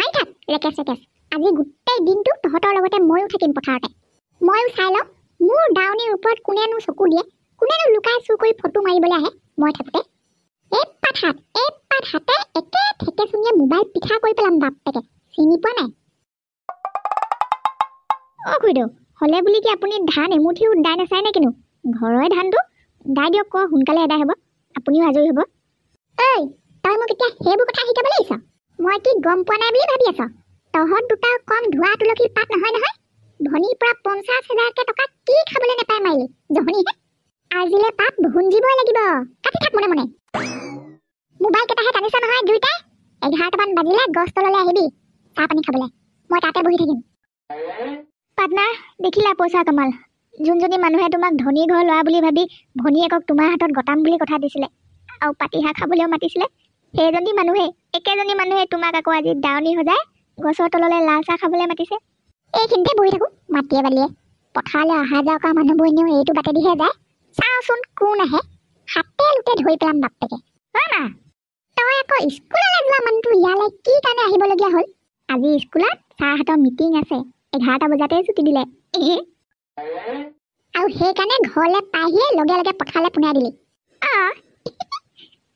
মাৰি থাক ৰেকেছ ৰেকেছ। আজি গোটেই দিনটো তহঁতৰ লগতে ময়ো থাকিম পথাৰতে। ময়ো চাই লওঁ মোৰ দাৱনীৰ ওপৰত কোনেনো চকু দিয়ে, কোনেনো লুকাই চুৰ কৰি ফটো মাৰিবলৈ আহে মই থাকোঁতে। এপাত হাতে একে ঠেকে চুঙিয়ে মোবাইল পিঠা কৰি পেলাম বাপেকে, চিনি পোৱা নাই? অ খুইদেউ, হ'লে বুলি কি আপুনি ধান এমুঠিও দাই নাচায় নে কিনো? ঘৰৰে ধানটো দাই দিয়ক, ক সোনকালে এদাই হ'ব, আপুনিও আজৰি হ'ব। ঐ তই মোক এতিয়া সেইবোৰ কথা শিকাবলৈ আহিছ? মই কি গম পোৱা নাই বুলি ভাবি আছ? তহঁত দুটা কম ধোৱা তুলসীৰ পাত নহয় নহয়। ভনীৰ পৰা 50,000 টকা কি খাবলৈ নাপায় মাৰিলি জহনীহে। আজিলে পাত ভুঞ্জিবই লাগিব, কাটি থাক মনে মনে। মোবাইল কেইটাহে টানিছ নহয় দুইটাই। 11টামান বাজিলে গছ তললৈ আহিবি চাহ পানী খাবলৈ, মই তাতে বহি থাকিম। পাটনাৰ দেখিলা পইচা কামাল। যোনজনী মানুহে তোমাক ধনী ঘৰ ল'ৰা বুলি ভাবি ভনীয়েকক তোমাৰ হাতত গতাম বুলি কথা দিছিলে আৰু পাতিহাঁহ খাবলৈও মাতিছিলে, সেইজনী মানুহে একেজনী মানুহে তোমাক আকৌ আজি দাৱনী সজাই গছৰ তললৈ লাল চাহ খাবলৈ মাতিছে। এইখিনিতে বহি থাকোঁ মাটিয়ে বালিয়ে। পথাৰলৈ অহা যোৱা কৰা মানুহবোৰ এনেও এইটো বাটেদিহে যায়। চাওঁচোন কোন আহে, হাতে লোটে ধৰি পেলাম বাপেকে। হয় না তই আকৌ স্কুললৈ যোৱা মানুহটো ইয়ালৈ কি কাৰণে আহিবলগীয়া হ'ল? আজি স্কুলত ছাৰহঁতৰ মিটিং আছে, 11টা বজাতে ছুটি দিলে। আৰু সেইকাৰণে ঘৰলৈ পাইহিয়ে লগে লগে পথাৰলৈ পুনাই দিলি।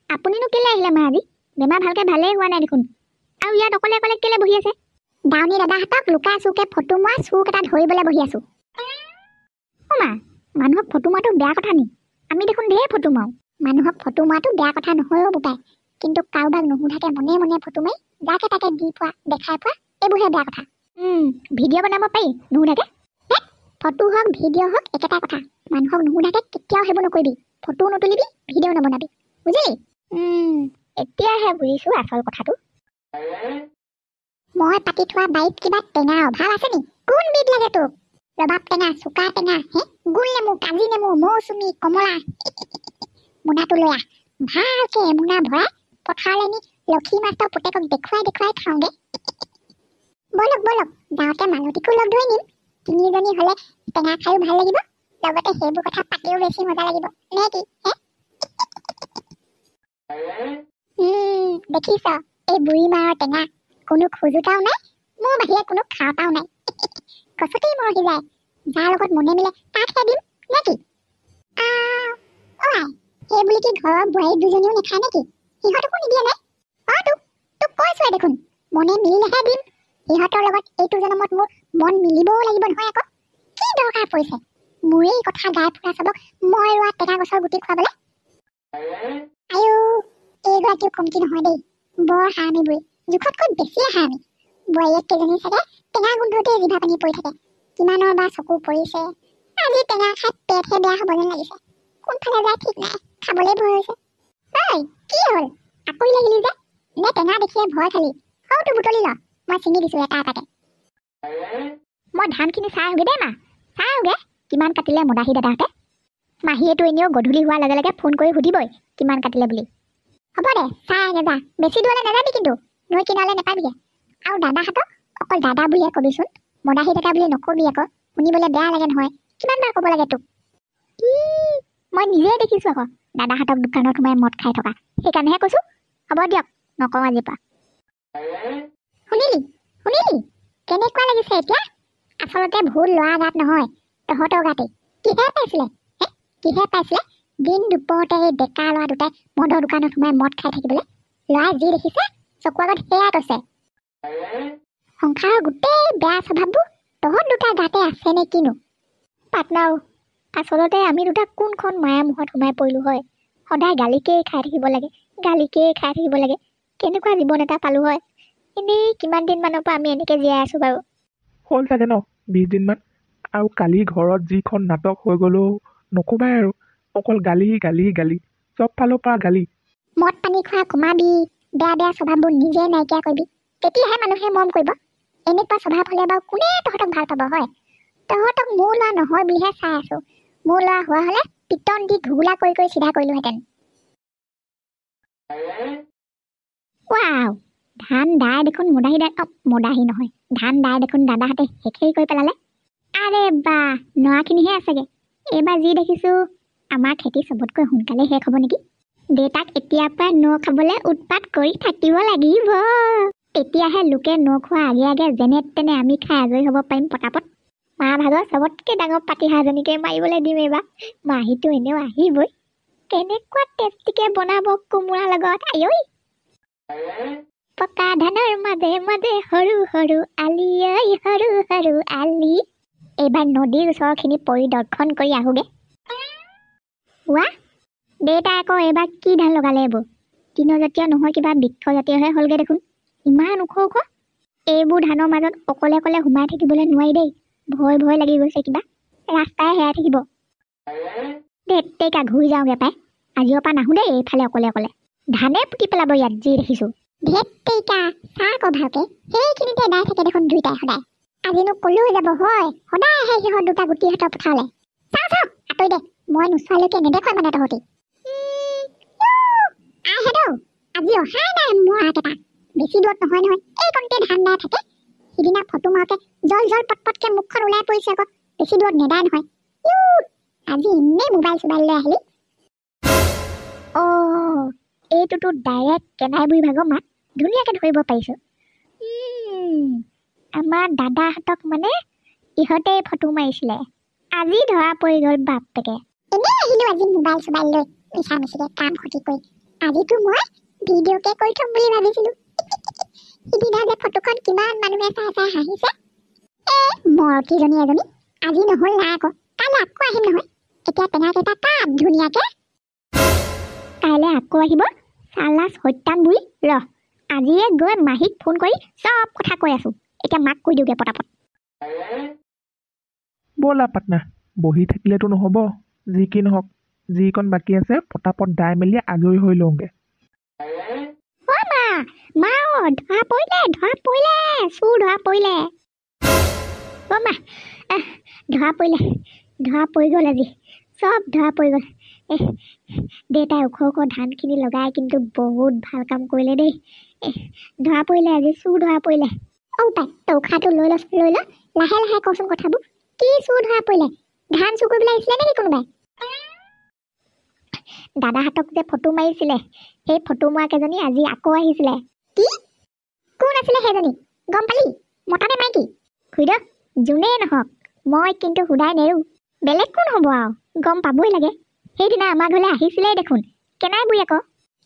আপুনিনো কেলৈ আহিলে মা আজি? বেমাৰ ভালেই হোৱা নাই দেখোন, আৰু ইয়াত অকলে অকলে কেলৈ বহি আছে? দাৱনী দাদাহঁতক লুকাই চুৰকে ফটো মৰা চুক এটা ধৰিবলৈ বহি আছোঁ। মা মানুহক ফটো মৰাটো বেয়া কথা নি? আমি দেখোন ঢেৰ ফটো মাৰোঁ। মানুহক ফটো মৰাটো বেয়া কথা নহয়ও বোপাই, কিন্তু কাৰোবাক নুসুধাকে মনে মনে ফটো মাৰি যাকে তাকে দি পোৱা দেখাই পোৱা এইবোৰহে বেয়া কথা। ভিডিঅ' বনাব পাৰি নুসুধাকে? ফটো হওক ভিডিঅ' হওক একেটা কথা। মানুহক নুসুধাকে কেতিয়াও সেইবোৰ নকৰিবি, ফটোও নতুলিবি ভিডিঅ' নবনাবি, বুজিলি? এতিয়াহে বুজিছোঁ আচল কথাটো। মই পাতি থোৱা বাৰীত কিবা টেঙা অভাৱ আছে নি? কোন বিধ লাগে তোক? ৰবাব টেঙা, চুকা টেঙা, গোল নেমু, কাজি নেমু, মৌচুমী, কমলা। মোনাটো লৈ আহ, ভালকে এমোনা ভৰাই পথাৰলৈ নি লক্ষী মাষ্টৰ পুতেকক দেখুৱাই খাওঁগে। বলক গাঁৱতে মালতীকো লগ ধৰি নিম। তিনিজনী হ'লে টেঙা খায়ো ভাল লাগিব, লগতে সেইবোৰ কথা পাতিও বেছি মজা লাগিব নে কি? দেখিছ এই বুঢ়ী মাৰৰ টেঙা, কোনো খোজোতাও নাই, মোৰ বাহিৰে কোনো খাওঁতাও নাই। গছতেই মৰহি যায়, যাৰ লগত মনে মিলে তাকহে দিম নে কি? সেই বুলি কি ঘৰৰ বোৱাৰী দুজনীও নাখায় নেকি? সিহঁতকো নিদিয়ে নে? তোক কৈছোৱে দেখোন মনে মিলিলেহে দিম। সিহঁতৰ লগত এইটো জনমত মোৰ মন মিলিবও লাগিব নহয় আকৌ। কি দৰকাৰ পৰিছে মোৰ এই কথা গাই ফুৰা চাবক মই ৰোৱা টেঙা গছৰ গুটি খুৱাবলৈ? এইগৰাকীও কমতি নহয় দেই, বৰ হাৰামী বুঢ়ী, জোখতকৈ বেছিয়ে হাৰামী। বোৱাৰীয়েক কেইজনী চাগে টেঙা গোন্ধতে জিভা পানী পৰি থাকে। কিমানৰ বা চকু পৰিছে, আজি টেঙা খাই পেটহে বেয়া হ'ব যেন লাগিছে। কোনফালে যায় ঠিক নাই, খাবলৈ ভয় হৈছে। কি হ'ল আকুৰি লাগিলি যে? নে টেঙা দেখিয়ে ভয় খালি? সৌটো বুটলি ল, মই ছিঙি দিছোঁ এটা এটাকে। মই ধানখিনি চাই আহোগে দেই মা, চাই আহোগে কিমান কাটিলে মদাহী দাদাহঁতে। মাহীয়েতো এনেও গধূলি হোৱাৰ লগে লগে ফোন কৰি সুধিবই কিমান কাটিলে বুলি। হ'ব দে চাই আহগে যা, বেছি দূৰলৈ নাযাবি কিন্তু, নৈ কিনাৰলৈ নাপাবিগে। আৰু দাদাহঁতক অকল দাদা বুলিয়ে কবিচোন, মদাহী দাদা বুলি নকবি আকৌ, শুনিবলৈ বেয়া লাগে নহয়। কিমান বাৰ ক'ব লাগে তোক? মই নিজেই দেখিছোঁ আকৌ দাদাহঁতক দোকানত সোমাই মদ খাই থকা, সেইকাৰণেহে কৈছোঁ। হ'ব দিয়ক নকওঁ আজিৰ পৰা। শুনিলি কেনেকুৱা লাগিছে এতিয়া? আচলতে ভুল ল'ৰা গাত নহয়, তহঁতৰ গাতেই। কিহে পাইছিলে দিন দুপৰতে এই ডেকা ল'ৰা দুটাই মদৰ দোকানত সোমাই মদ খাই থাকিবলৈ? ল'ৰাই যি দেখিছে চকু আগত সেয়াই কৈছে। সংসাৰৰ গোটেই বেয়া স্বভাৱবোৰ তহঁত দুটাৰ গাতে আছে নে কিনো? পাটনাও আচলতে আমি দুটা কোনখন মায়া মুখত সোমাই পৰিলোঁ হয়? সদায় গালিকেই খাই থাকিব লাগে, কেনেকুৱা জীৱন এটা পালোঁ হয়? এনেই কিমান দিনমানৰ পৰা আমি এনেকৈ জীয়াই আছোঁ বাৰু? হ'ল চাগে ন 20 দিনমান। আৰু কালি ঘৰত যিখন নাটক হৈ গ'লো নকবাই আৰু, অকল গালি চব ফালৰ পৰা গালি। মদ পানী খোৱা কমাবি, বেয়া স্বভাৱবোৰ নিজে নাইকিয়া কৰিবি, তেতিয়াহে মানুহে মৰম কৰিব। এনেকুৱা স্বভাৱ হ'লে বাৰু কোনে তহঁতক ভাল পাব হয়? তহঁতক মোৰ ল'ৰা নহয় বুলিহে চাই আছোঁ। মোৰ ল'ৰা হোৱা হ'লে পিটন দি ঘুগুলা কৰি চিধা কৰিলোহেঁতেন। ৱাও, ধান দাই দেখোন মদাহী নহয়, ধান দাই দেখোন দাদাহঁতে শেষেই কৰি পেলালে। আৰে বা নৰাখিনিহে আছেগে। এইবাৰ যি দেখিছোঁ আমাৰ খেতি চবতকৈ সোনকালে শেষ হ'ব নেকি? দেউতাক এতিয়াৰ পৰা ন খাবলৈ উৎপাত কৰি থাকিব লাগিব। তেতিয়াহে লোকে নখোৱা আগে আগে যেনে তেনে আমি খাই আজৰি হ'ব পাৰিম পটাপট। মা ভাগৰ চবতকৈ ডাঙৰ পাতিহাঁহজনীকে মাৰিবলৈ দিম এইবাৰ। মাহীটো এনেও আহিবই। কেনেকুৱা টেষ্টিকে বনাব কোমোৰাৰ লগত আয়ৈ। পকা ধানৰ মাজে মাজে সৰু সৰু আলি ঐ সৰু সৰু আলি। এইবাৰ নদীৰ ওচৰখিনি পৰিদৰ্শন কৰি আহোগে। ৱা দেউতাই আকৌ এইবাৰ কি ধান লগালে এইবোৰ? তৃণজাতীয় নহয় কিবা বৃক্ষজাতীয়হে হ'লগে দেখোন। ইমান ওখ ওখ। এইবোৰ ধানৰ মাজত অকলে অকলে সোমাই থাকিবলৈ নোৱাৰি দেই। ভয় ভয় লাগি গৈছে কিবা। ৰাস্তাই হেৰাই থাকিব। ধেত্তেৰিকা ঘূৰি যাওঁগে পাই। আজিৰ পৰা নাহো দেই এইফালে অকলে অকলে। ধানে পুতি পেলাব ইয়াত যি দেখিছোঁ। ধেত্তেৰিকা চাহ আকৌ ভালকে। সেইখিনিতে দাই থাকে দেখোন দুইটাই সদায়। আজিনো কলৈ যাব হয়? সদায় আহে সিহঁত দুটা গুটিহঁতৰ পথাৰলৈ। চাওঁ চাওঁ আঁতৰি দে। মই নোচোৱালৈকে নেদেখুৱাই মানে তহঁতি। আহেদৌ আজি অহাই নাই মৰাকেইটা। বেছি দূৰত নহয় নহয়, এইকণতে ধান দাই থাকে। সিদিনা ফটো মাৰোতে জল জল পটপটকে মুখখন ওলাই পৰিছে আকৌ। বেছি দূৰত নেদাই নহয়। আজি এনেই মোবাইল চোবাইল লৈ আহিলি। এইটোতো ডাইৰেক্ট কেনাই বুঢ়ী ভাগৰ মাত। ধুনীয়াকে ধৰিব পাৰিছোঁ। আমাৰ দাদাহঁতক মানে ইহঁতেই ফটো মাৰিছিলে। আজি ধৰা পৰি গ'ল বাপেকে। এনেই আহিলোঁ আজি মোবাইল চোবাইল লৈ মিছা মিছিকে কাম ক্ষতি কৰি। আজিতো মই ভিডিঅ'কে কৰি থম বুলি ভাবিছিলোঁ। সিদিনা যে ফটোখন কিমান মানুহে চাই চাই হাঁহিছে। মৰকীজনী এজনী আজি নহ'ল নাই আকৌ। কাইলৈ আকৌ আহিম নহয়। এতিয়া টেঙাকেইটা কাম ধুনীয়াকে। কাইলৈ আকৌ আহিব চালাচ সত্যান বুঢ়ী। ৰহ আজিয়ে গৈ মাহীক ফোন কৰি চব কথা কৈ আছোঁ। এতিয়া মাক কৈ দিওঁগে পটাপট। ব'লা পাটনা, বহি থাকিলেতো নহ'ব। যি কি নহওক, যিকণ বাকী আছে পটাপট দাই মেলি আজৰি হৈ লওঁগে। মা ধৰা পৰিলে চুৰ ধৰা পৰিলে। মা ধৰা পৰি গ'ল আজি। চব ধৰা পৰি গ'ল। দেউতাই ওখ ওখ ধানখিনি লগাই কিন্তু বহুত ভাল কাম কৰিলে দেই। ধৰা পৰিলে আজি, চুৰ ধৰা পৰিলে। পাই তই উশাহটো লৈ ল লাহে লাহে কচোন কথাবোৰ। কি চুৰ ধৰা পৰিলে? ধান চুৰ কৰিবলৈ আহিছিলে নেকি কোনোবাই? দাদাহঁতক যে ফটো মাৰিছিলে সেই ফটো মৰাকেইজনী আজি আকৌ আহিছিলে। কি? কোন আছিলে সেইজনী? গম পালি? মতা নে মাইকী? খুইদক যোনেই নহওক মই কিন্তু সুধাই নেৰো। বেলেগ কোন হ'ব আৰু? গম পাবই লাগে। সেইদিনা আমাৰ ঘৰলৈ আহিছিলেই দেখোন। কেনাই বুঢ়ী আকৌ।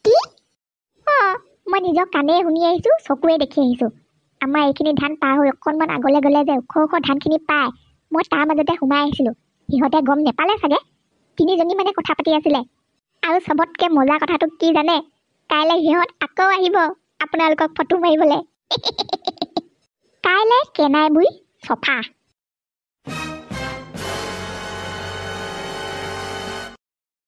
কি? মই নিজৰ কাণে শুনি আহিছোঁ, চকুৱে দেখি আহিছোঁ। আমাৰ এইখিনি ধান পাৰ হৈ অকণমান আগলৈ গ'লে যে ওখ ওখ ধানখিনি পায়, মই তাৰ মাজতে সোমাই আহিছিলোঁ। সিহঁতে গম নেপালে চাগে। তিনিজনী মানে কথা পাতি আছিলে। আৰু চবতকৈ মজা কথাটো কি জানে? কাইলৈ সিহঁত আকৌ আহিব আপোনালোকক ফটো মাৰিবলৈ। কাইলৈ কেনাই বুঢ়ী চফা।